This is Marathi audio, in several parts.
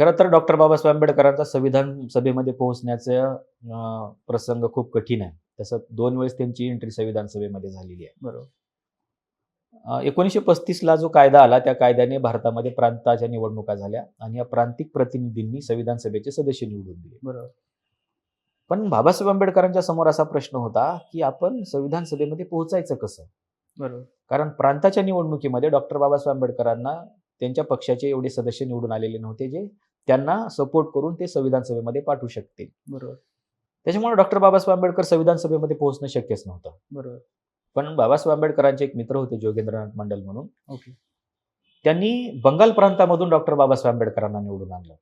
खरं तर डॉक्टर बाबासाहेब आंबेडकरांचा संविधान सभेमध्ये पोहोचण्याचा प्रसंग खूप कठीण आहे. तसं 2 वेळेस त्यांची एंट्री संविधान सभेमध्ये झालेली आहे. बरोबर. 1935ला जो कायदा आला, त्या कायद्याने भारतामध्ये प्रांताच्या निवडणुका झाल्या आणि या प्रांतिक प्रतिनिधींनी संविधान सभेचे सदस्य निवडून दिले. बरोबर. पण बाबासाहेब आंबेडकरांच्या समोर असा प्रश्न होता, की आपण संविधान सभेमध्ये पोहोचायचं कसं? बरोबर. कारण प्रांताच्या निवडणुकीमध्ये डॉक्टर बाबासाहेब आंबेडकरांना त्यांच्या पक्षाचे एवढे सदस्य निवडून आलेले नव्हते, जे त्यांना सपोर्ट करून ते संविधान सभेमध्ये पाठवू शकतील. बरोबर. त्याच्यामुळे डॉक्टर बाबासाहेब आंबेडकर संविधान सभेमध्ये पोहोचणं शक्यच नव्हतं. बरोबर. पण बाबासाहेब आंबेडकरांचे एक मित्र होते जोगेंद्रनाथ मंडल म्हणून. ओके. त्यांनी बंगाल प्रांतामधून डॉक्टर बाबासाहेब आंबेडकरांना निवडून आणलं.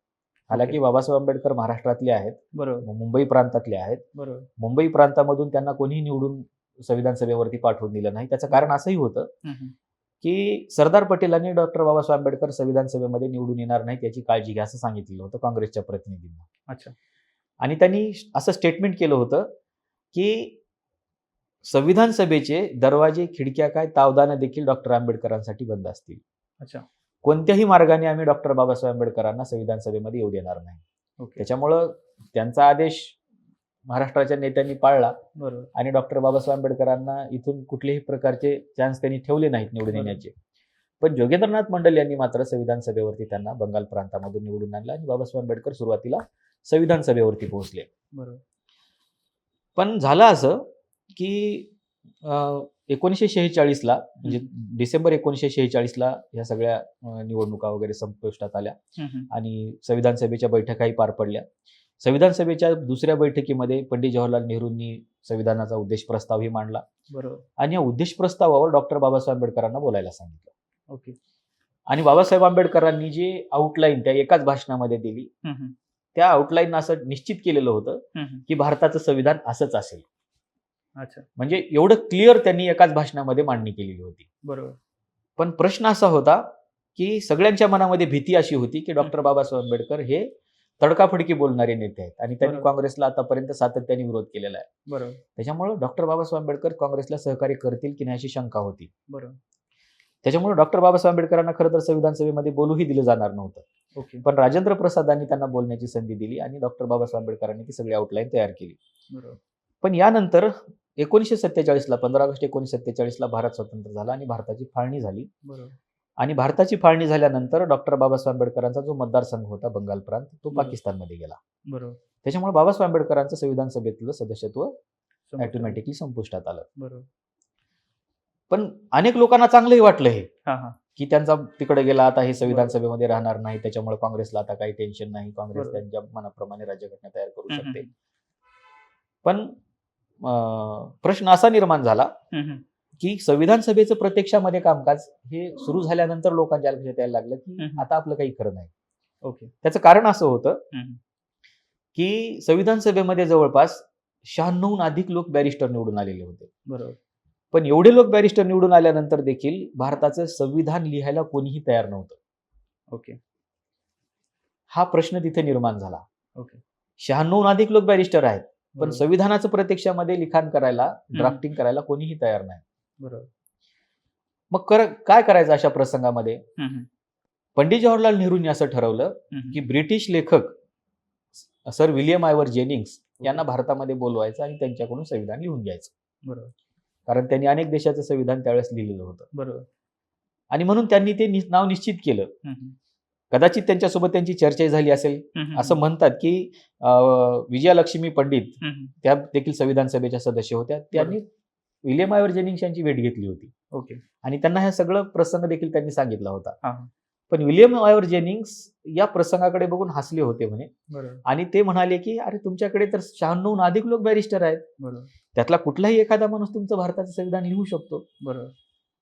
हालाकी बाबासाहेब आंबेडकर महाराष्ट्रातले आहेत, बरोबर. मुंबई प्रांतातले आहेत. बरोबर. मुंबई प्रांतामधून त्यांना कोणीही निवडून संविधान सभेवरती पाठवून दिलं नाही. त्याचं कारण असंही होतं, की सरदार पटेलांनी डॉक्टर बाबासाहेब आंबेडकर संविधान सभेमध्ये निवडून येणार नाहीत याची काळजी घ्या असं सांगितलेलं होतं काँग्रेसच्या प्रतिनिधींना. अच्छा. आणि त्यांनी असं स्टेटमेंट केलं होतं, की संविधान सभेचे दरवाजे, खिडक्या काय तावदानं देखील डॉक्टर आंबेडकरांसाठी बंद असतील. अच्छा. कोणत्याही मार्गाने आम्ही डॉक्टर बाबासाहेब आंबेडकरांना संविधान सभेमध्ये येऊ देणार नाही. ओके. त्याच्यामुळं त्यांचा आदेश महाराष्ट्राच्या नेत्यांनी पाळला बरोबर. आणि डॉक्टर बाबासाहेब आंबेडकरांना इथून कुठल्याही प्रकारचे चान्स त्यांनी ठेवले नाहीत निवडून बरोबर. येण्याचे. पण जोगेंद्रनाथ मंडल यांनी मात्र संविधान सभेवरती त्यांना बंगाल प्रांतामधून निवडून आणलं आणि बाबासाहेब आंबेडकर सुरुवातीला संविधान सभेवरती पोहोचले. बरोबर. पण झालं असं, की 1946ला म्हणजे डिसेंबर 1946ला या सगळ्या निवडणुका वगैरे संपुष्टात आल्या आणि संविधान सभेच्या बैठकाही पार पडल्या. संविधान सभेच्या दुसऱ्या बैठकीमध्ये पंडित जवाहरलाल नेहरूंनी संविधानाचा उद्देश प्रस्तावही मांडला बरोबर. आणि या उद्देश प्रस्तावावर डॉक्टर बाबासाहेब आंबेडकरांना बोलायला सांगितलं. ओके. आणि बाबासाहेब आंबेडकरांनी जी आउटलाईन त्या एकाच भाषणामध्ये दिली, त्या आउटलाईन असं निश्चित केलेलं होतं, की भारताचं संविधान असंच असेल. अच्छा. म्हणजे एवढं क्लिअर त्यांनी एकाच भाषणामध्ये मांडणी केलेली होती. बरोबर. पण प्रश्न असा होता, की सगळ्यांच्या मनामध्ये भीती अशी होती, की डॉक्टर बाबासाहेब आंबेडकर हे तडकाफडकी बोलणारे नेते आहेत आणि त्यांनी बरोबर. काँग्रेसला आतापर्यंत सातत्याने विरोध केलेला आहे. बरोबर. त्याच्यामुळे डॉक्टर बाबासाहेब आंबेडकर काँग्रेसला सहकार्य करतील की नाही अशी शंका होती. बरोबर. त्याच्यामुळे डॉक्टर बाबासाहेब आंबेडकरांना खरं तर संविधान सभेमध्ये बोलूही दिलं जाणार नव्हतं. ओके. पण राजेंद्र प्रसादांनी त्यांना बोलण्याची संधी दिली आणि डॉक्टर बाबासाहेब आंबेडकरांनी ती सगळी आउटलाईन तयार केली. बरोबर. पण यानंतर 1947ला 15 ऑगस्ट 1947ला भारत स्वतंत्र झाला आणि भारताची फाळणी झाली. बरोबर. आणि भारताची फाळणी झाल्यानंतर डॉक्टर बाबासाहेब आंबेडकरांचा जो मतदारसंघ होता बंगाल प्रांत तो बरोबर. पाकिस्तानमध्ये गेला. बरोबर. त्याच्यामुळे बाबासाहेब आंबेडकरांचं संविधान सभेतलं सदस्यत्व ऑटोमॅटिकली संपुष्टात आलं. बरोबर. पण अनेक लोकांना चांगलंही वाटलं हे, हा हा. की त्यांचा तिकडे गेला आता हे संविधान बरोबर. सभेमध्ये राहणार नाही, त्याच्यामुळे काँग्रेसला आता काही टेन्शन नाही, काँग्रेस बरोबर. त्यांच्या मनाप्रमाणे राज्यघटना तयार करू हम्म, शकते. पण प्रश्न असा निर्माण झाला, की संविधान सभेचं प्रत्यक्षामध्ये कामकाज हे सुरू झाल्यानंतर लोकांच्या लक्षात यायला लागलं, की आता आपलं काही खरं नाही. ओके. त्याचं कारण असं होतं, की संविधान सभेमध्ये जवळपास 96हून अधिक लोक बॅरिस्टर निवडून आलेले होते. बरोबर. पण एवढे लोक बॅरिस्टर निवडून आल्यानंतर देखील भारताचं संविधान लिहायला कोणीही तयार नव्हतं. ओके. हा प्रश्न तिथे निर्माण झाला. ओके. 96हून अधिक लोक बॅरिस्टर आहेत, पण बरोबर. संविधानाचं प्रत्यक्षामध्ये लिखाण करायला, ड्राफ्टिंग करायला कोणीही तयार नाही. बरोबर. मग काय करायचं अशा प्रसंगामध्ये? पंडित जवाहरलाल नेहरूंनी असं ठरवलं, की ब्रिटिश लेखक सर विल्यम आयवर जेनिंग्स यांना भारतामध्ये बोलवायचं आणि त्यांच्याकडून संविधान लिहून घ्यायचं. बरोबर. कारण त्यांनी अनेक देशाचं संविधान त्यावेळेस लिहिलेलं होतं बरोबर. आणि म्हणून त्यांनी ते नाव निश्चित केलं. कदाचित त्यांच्यासोबत त्यांची चर्चाही झाली असेल. असं म्हणतात, की विजयालक्ष्मी पंडित त्या देखील संविधान सभेच्या सदस्य होत्या. त्यांनी विल्यम आयवर जेनिंग्स यांची भेट घेतली होती. ओके. आणि त्यांना हे सगळं प्रसंग देखील त्यांनी सांगितला होता. हा. पण विल्यम आयवर जेनिंग्स या प्रसंगाकडे बघून हसले होते म्हणे बरोबर. आणि ते म्हणाले, की अरे तुमच्याकडे तर 96हून अधिक लोक बॅरिस्टर आहेत, बरोबर. त्यातला कुठलाही एखादा माणूस तुमचं भारताचं संविधान लिहू शकतो. बरोबर.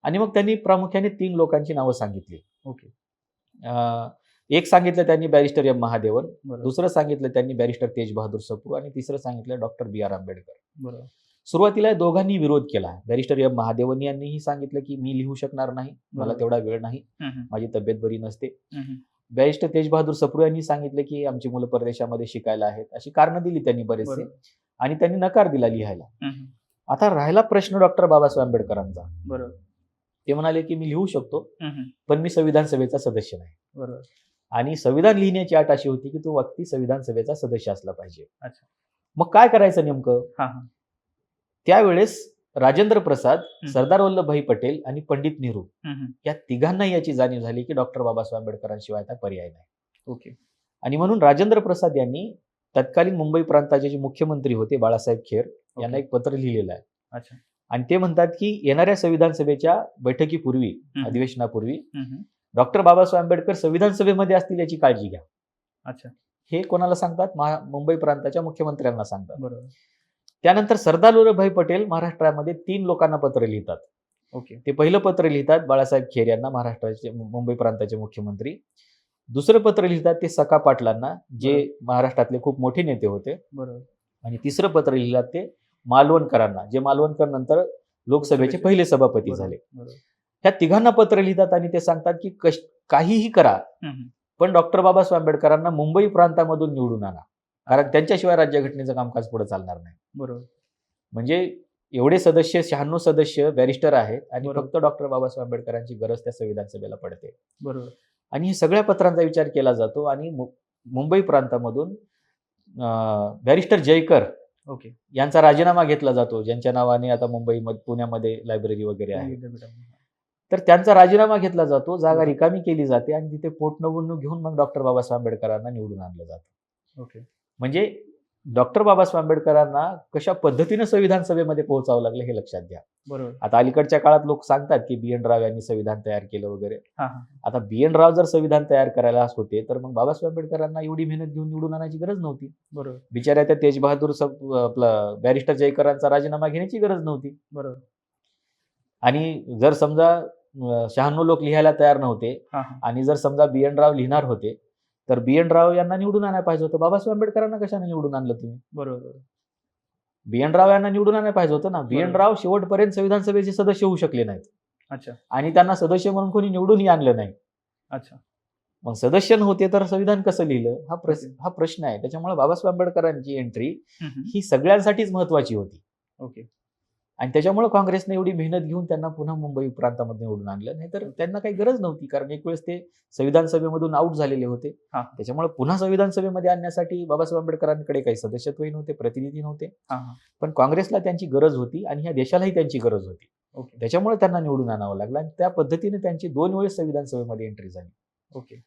आणि मग त्यांनी प्रामुख्याने 3 लोकांची नावं सांगितली. ओके. एक सांगितलं त्यांनी बॅरिस्टर एम महादेवन, बरोबर. दुसरं सांगितलं त्यांनी बॅरिस्टर तेज बहादूर सप्रू आणि तिसरं सांगितलं डॉक्टर बी आर आंबेडकर. बरोबर. सुरुवातीला दोघांनी विरोध केला. बॅरिस्टर एम महादेवन यांनीही सांगितलं, की मी लिहू शकणार नाही, मला बरोबर. तेवढा वेळ नाही, माझी तब्येत बरी नसते. बॅरिस्टर तेज बहादूर सप्रू यांनी सांगितलं, की आमची मुलं परदेशामध्ये शिकायला आहेत, अशी कारणं दिली त्यांनी बरेचसे बरोबर. आणि त्यांनी नकार दिला लिहायला. आता राहिला प्रश्न डॉक्टर बाबासाहेब आंबेडकरांचा. बरोबर. ते म्हणाले, की मी लिहू शकतो, पण मी संविधान सभेचा सदस्य नाही. बरोबर. आणि संविधान लिहिण्याची अट अशी होती की तो व्यक्ती संविधान सभेचा सदस्य असला पाहिजे. अच्छा. मग काय करायचं नेमकं? हा हा. त्यावेळेस राजेंद्र प्रसाद, हम्म. सरदार वल्लभभाई पटेल आणि पंडित नेहरू हम्म. या तिघांनाही याची जाणीव झाली की डॉक्टर बाबासाहेब आंबेडकरांशिवाय आता पर्याय नाही. ओके. आणि म्हणून राजेंद्र प्रसाद यांनी तत्कालीन मुंबई प्रांताचे जे मुख्यमंत्री होते बाळासाहेब खेर यांना ओके. एक पत्र लिहिलेलं आहे. अच्छा. आणि ते म्हणतात की येणाऱ्या संविधान सभेच्या बैठकीपूर्वी, हम्म. अधिवेशनापूर्वी हम्म. डॉक्टर बाबासाहेब आंबेडकर संविधान सभेमध्ये असतील याची काळजी घ्या. अच्छा. हे कोणाला सांगतात? मुंबई प्रांताच्या मुख्यमंत्र्यांना सांगतात. बरोबर. त्यानंतर सरदार वल्लभभाई पटेल महाराष्ट्रामध्ये 3 लोकांना पत्र लिहितात. ओके. ते पहिलं पत्र लिहितात बाळासाहेब खेर यांना, महाराष्ट्राचे मुंबई प्रांताचे मुख्यमंत्री. दुसरं पत्र लिहितात ते सखा पाटलांना, जे महाराष्ट्रातले खूप मोठे नेते होते. बरोबर. आणि तिसरं पत्र लिहितात ते मालवणकरांना, जे मालवणकर नंतर लोकसभेचे पहिले सभापती बरोबर. झाले. बरोबर. ह्या तिघांना पत्र लिहितात आणि ते सांगतात की काहीही करा, हम्म. पण डॉक्टर बाबासाहेब आंबेडकरांना मुंबई प्रांतामधून निवडून आणा, कारण त्यांच्याशिवाय राज्यघटनेचं कामकाज पुढे चालणार नाही. बरोबर. म्हणजे एवढे सदस्य, 96 सदस्य बॅरिस्टर आहेत आणि बरोबर. फक्त डॉक्टर बाबासाहेब आंबेडकरांची गरज त्या संविधान सभेला पडते. बरोबर. आणि हे सगळ्या पत्रांचा विचार केला जातो आणि मुंबई प्रांतामधून बॅरिस्टर जयकर ओके. यांचा राजीनामा घेतला जातो, ज्यांच्या नावाने आता मुंबईमध्ये, पुण्यामध्ये लायब्ररी वगैरे आहे. तर त्यांचा राजीनामा घेतला जातो, जागा रिकामी केली जाते आणि तिथे पोटनिवडणूक घेऊन मग डॉक्टर बाबासाहेब आंबेडकरांना निवडून आणलं जातं. ओके. म्हणजे डॉक्टर बाबासाहेब आंबेडकरांना कशा पद्धतीनं संविधान सभेमध्ये पोहोचावं लागलं हे लक्षात घ्या. बरोबर. आता अलीकडच्या काळात लोक सांगतात की बी एन राव यांनी संविधान तयार केलं वगैरे. हा हा. आता बी एन राव जर संविधान तयार करायला होते तर मग बाबासाहेब आंबेडकरांना एवढी मेहनत घेऊन निवडून आणायची गरज नव्हती. बरोबर. बिचाऱ्या त्या तेजबहादूर आपला बॅरिस्टर जयकरांचा राजीनामा घेण्याची गरज नव्हती. बरोबर. आणि जर समजा 96 लोक लिहायला तयार नव्हते हा हा. आणि जर समजा बी एन राव लिहिणार होते तर बी एन राव यांना निवडून आणायला पाहिजे होतं. बाबासाहेब आंबेडकरांना कशाने निवडून आणलं तुम्ही? बरोबर. बी एन राव यांना निवडून आणायला पाहिजे होतं ना. बी एन बरोबर. राव शेवटपर्यंत संविधान सभेचे सदस्य होऊ शकले नाहीत अच्छा. आणि त्यांना सदस्य म्हणून कोणी निवडूनही आणलं नाही. अच्छा. मग सदस्य नव्हते तर संविधान कसं लिहिलं, हा ओके. प्रश्न आहे. त्याच्यामुळे बाबासाहेब आंबेडकरांची एंट्री हम्म. ही सगळ्यांसाठीच महत्वाची होती ओके. आणि त्याच्यामुळे काँग्रेसने एवढी मेहनत घेऊन त्यांना पुन्हा मुंबई प्रांतामध्ये निवडून आणलं. नाहीतर त्यांना काही गरज नव्हती, कारण एक वेळेस ते संविधान सभेमधून आऊट झालेले होते. हा. त्याच्यामुळे पुन्हा संविधान सभेमध्ये आणण्यासाठी बाबासाहेब आंबेडकरांकडे काही सदस्यत्वही नव्हते, प्रतिनिधी नव्हते. हा हा. पण काँग्रेसला त्यांची गरज होती आणि ह्या देशालाही त्यांची गरज होती. ओके. त्याच्यामुळे त्यांना निवडून आणावं लागलं आणि त्या पद्धतीने त्यांची 2 वेळेस संविधान सभेमध्ये एंट्री झाली. ओके.